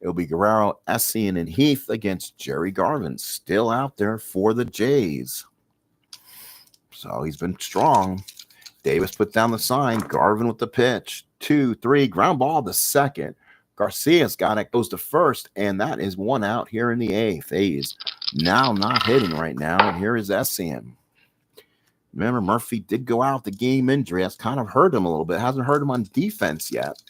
It'll be Guerrero, Essien, and Heath against Jerry Garvin. Still out there for the Jays. So he's been strong. Davis put down the sign. Garvin with the pitch. 2-3, ground ball to second. Garcia's got it, goes to first, and that is 1 out here in the 8th. A's now not hitting right now, and here is Essien. Remember, Murphy did go out the game injury. That's kind of hurt him a little bit. Hasn't hurt him on defense yet.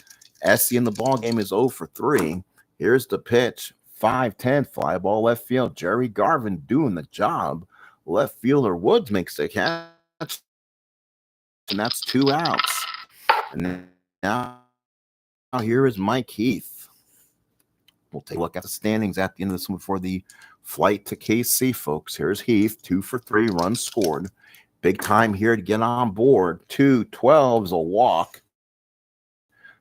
Essien, the ball game is 0 for 3. Here's the pitch. 5-10, fly ball left field. Jerry Garvin doing the job. Left fielder Woods makes the catch, and that's 2 outs. And now here is Mike Heath. We'll take a look at the standings at the end of this one before the flight to KC, folks. Here's Heath, 2 for 3, runs scored. Big time here to get on board. 2-12 is a walk.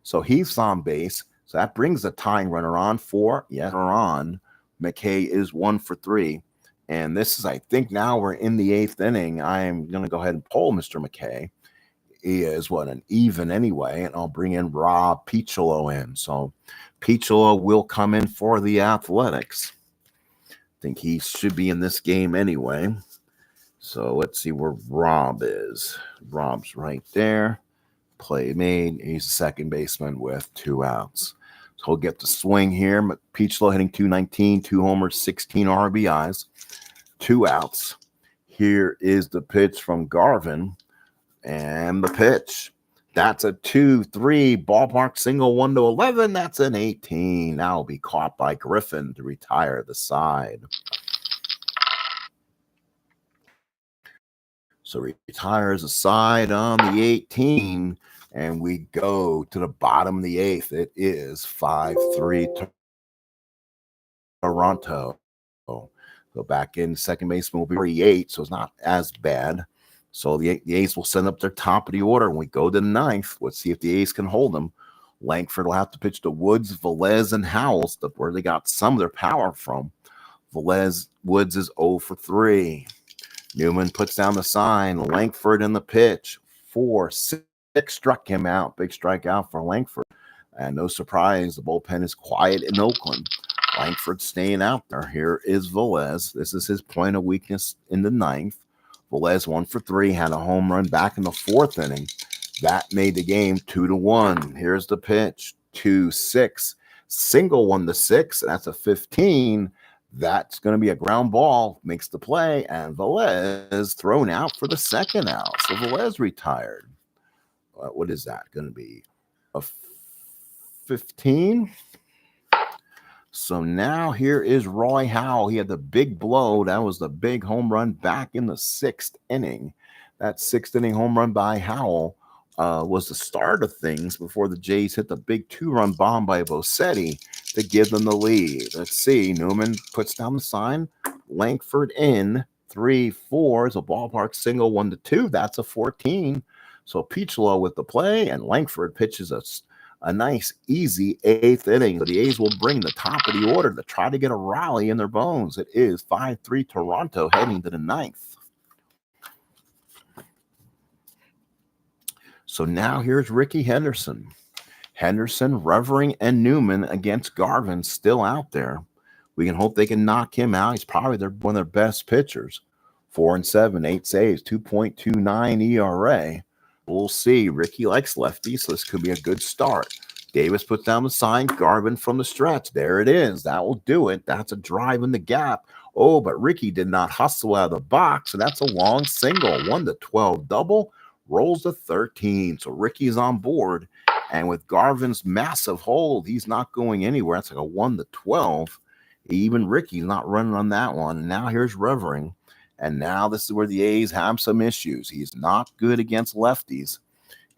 So Heath's on base. So that brings the tying runner on for McKay is 1 for 3. And this is, I think now we're in the 8th inning. I'm going to go ahead and poll Mr. McKay. He is an even anyway, and I'll bring in Rob Piccolo in. So Piccolo will come in for the Athletics. I think he should be in this game anyway. So let's see where Rob is. Rob's right there. Play made. He's a second baseman with 2 outs. So he'll get the swing here. Piccolo hitting .219, 2 homers, 16 RBIs, 2 outs. Here is the pitch from Garvin. And the pitch. That's a 2-3 ballpark single, 1-11. That's an 18. Now will be caught by Griffin to retire the side. So retires a side on the 18. And we go to the bottom of the 8th. It is 5-3 Toronto. Go back in. Second baseman will be 38, so it's not as bad. So the A's will send up their top of the order. When we go to the 9th, let's see if the A's can hold them. Langford will have to pitch to Woods, Velez, and Howells, where they got some of their power from. Woods is 0 for 3. Newman puts down the sign. Langford in the pitch. 4-6 struck him out. Big strikeout for Langford. And no surprise, the bullpen is quiet in Oakland. Langford staying out there. Here is Velez. This is his point of weakness in the ninth. Velez 1 for 3, had a home run back in the fourth inning. That made the game 2-1. Here's the pitch. 2-6. Single 1-6. That's a 15. That's going to be a ground ball. Makes the play. And Velez thrown out for the second out. So Velez retired. What is that going to be? A 15? So now here is Roy Howell. He had the big blow. That was the big home run back in the sixth inning. That sixth inning home run by Howell was the start of things before the Jays hit the big 2-run bomb by Bossetti to give them the lead. Let's see. Newman puts down the sign. Langford in. 3-4 is a ballpark single. 1-2. That's a 14. So Picholo with the play, and Langford pitches a nice, easy eighth inning. So the A's will bring the top of the order to try to get a rally in their bones. It is 5-3 Toronto heading to the ninth. So now here's Ricky Henderson. Henderson, Revering, and Newman against Garvin still out there. We can hope they can knock him out. He's probably one of their best pitchers. 4-7, 8 saves, 2.29 ERA. We'll see. Ricky likes lefties, so this could be a good start. Davis puts down the sign. Garvin from the stretch. There it is. That will do it. That's a drive in the gap. Oh, but Ricky did not hustle out of the box, and that's a long single. 1-12 double. Rolls to 13. So Ricky's on board. And with Garvin's massive hold, he's not going anywhere. That's like a 1-12. Even Ricky's not running on that one. And now here's Revering. And now this is where the A's have some issues. He's not good against lefties,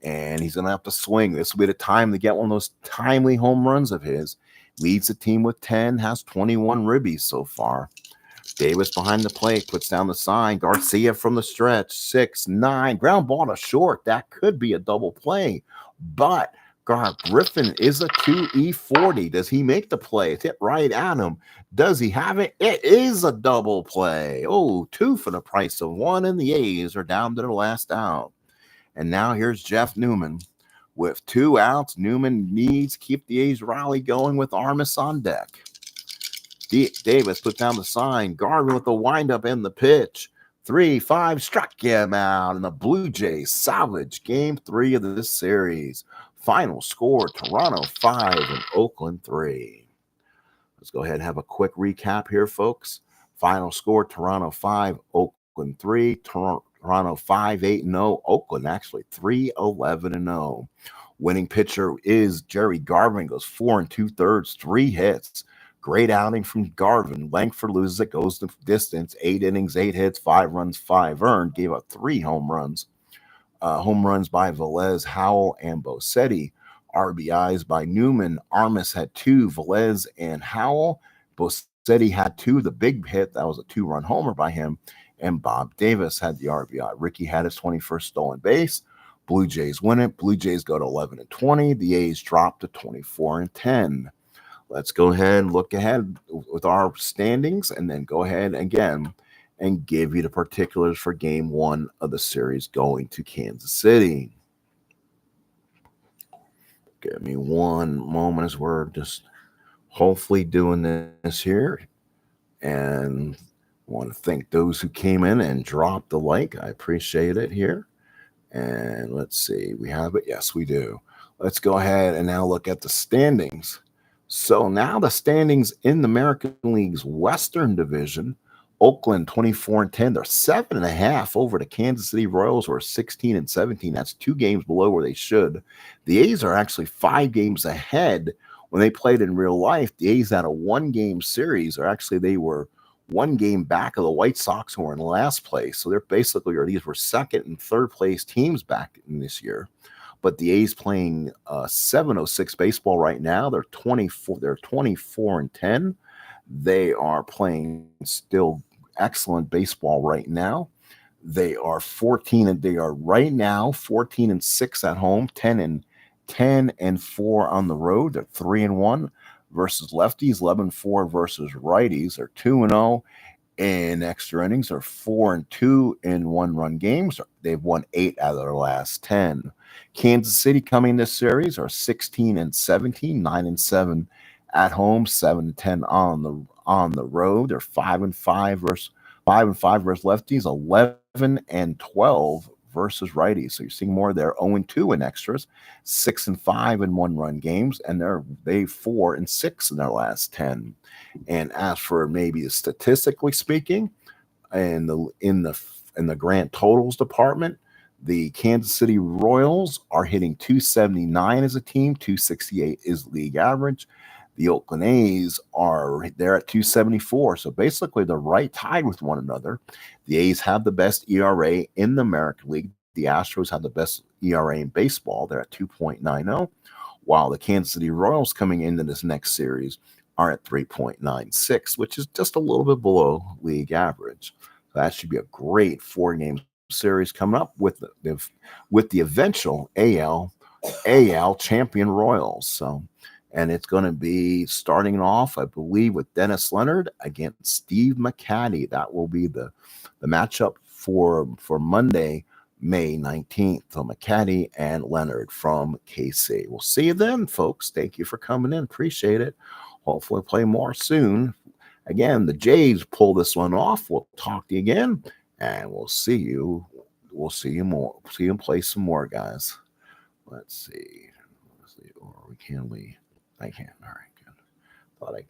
and he's going to have to swing. This will be the time to get one of those timely home runs of his. Leads the team with 10, has 21 ribbies so far. Davis behind the plate, puts down the sign. Garcia from the stretch, 6-9. Ground ball to short. That could be a double play, but Griffin is a 2E40. Does he make the play? It's hit right at him. Does he have it? It is a double play. Oh, 2 for the price of 1, and the A's are down to their last out. And now here's Jeff Newman. With 2 outs, Newman needs to keep the A's rally going with Armas on deck. Davis put down the sign. Garvin with the windup and the pitch. 3-5, struck him out, and the Bluejays salvage game 3 of this series. Final score, Toronto 5 and Oakland 3. Let's go ahead and have a quick recap here, folks. Final score, Toronto 5, Oakland 3. Toronto 5-8-0. Oakland actually 3-11-0. Winning pitcher is Jerry Garvin. Goes 4 2/3, 3 hits. Great outing from Garvin. Langford loses it, goes the distance. 8 innings, 8 hits, 5 runs, 5 earned. Gave up 3 home runs. Home runs by Velez, Howell, and Bossetti. RBIs by Newman. Armas had 2, Velez and Howell. Bossetti had 2. The big hit, that was a 2-run homer by him. And Bob Davis had the RBI. Ricky had his 21st stolen base. Blue Jays win it. Blue Jays go to 11-20. The A's drop to 24-10. Let's go ahead and look ahead with our standings, and then go ahead again and give you the particulars for game 1 of the series going to Kansas City. Give me one moment as we're just hopefully doing this here. And I want to thank those who came in and dropped the like. I appreciate it here. And let's see, we have it. Yes, we do. Let's go ahead and now look at the standings. So now the standings in the American League's Western Division. Oakland 24-10. They're 7.5 over the Kansas City Royals, who are 16-17. That's 2 games below where they should. The A's are actually 5 games ahead. When they played in real life, the A's had a 1-game series, or actually they were 1 game back of the White Sox, who were in last place. So they're basically, or these were second and third place teams back in this year. But the A's playing 7:06 baseball right now. They're 24-10. They are playing still excellent baseball right now. They are 14, and they are right now 14-6 at home, 10-4 on the road. They're 3-1 versus lefties, 11-4 versus righties. They're 2-0 in extra innings are 4-2 in one-run games. They've won 8 out of their last 10. Kansas City coming this series are 16-17, 9-7 at home, 7-10 on the road. They're 5-5 versus 5-5 versus lefties, 11-12 versus righties. So you're seeing more there. 0-2 in extras, 6-5 in one-run games, and they 4-6 in their last 10. And as for maybe statistically speaking, in the grand totals department, the Kansas City Royals are hitting 279 as a team, 268 is league average. The Oakland A's they're at 274. So basically they're right tied with one another. The A's have the best ERA in the American League. The Astros have the best ERA in baseball. They're at 2.90, while the Kansas City Royals coming into this next series are at 3.96, which is just a little bit below league average. So that should be a great 4-game series coming up with the eventual AL champion Royals. So, and it's going to be starting off, I believe, with Dennis Leonard against Steve McCatty. That will be the matchup for Monday, May 19th. So McCatty and Leonard from KC. We'll see you then, folks. Thank you for coming in. Appreciate it. Hopefully play more soon. Again, the Jays pull this one off. We'll talk to you again, and we'll see you. We'll see you more. See you play some more, guys. Let's see. Or we can leave. I can't. All right, good. Thought I could.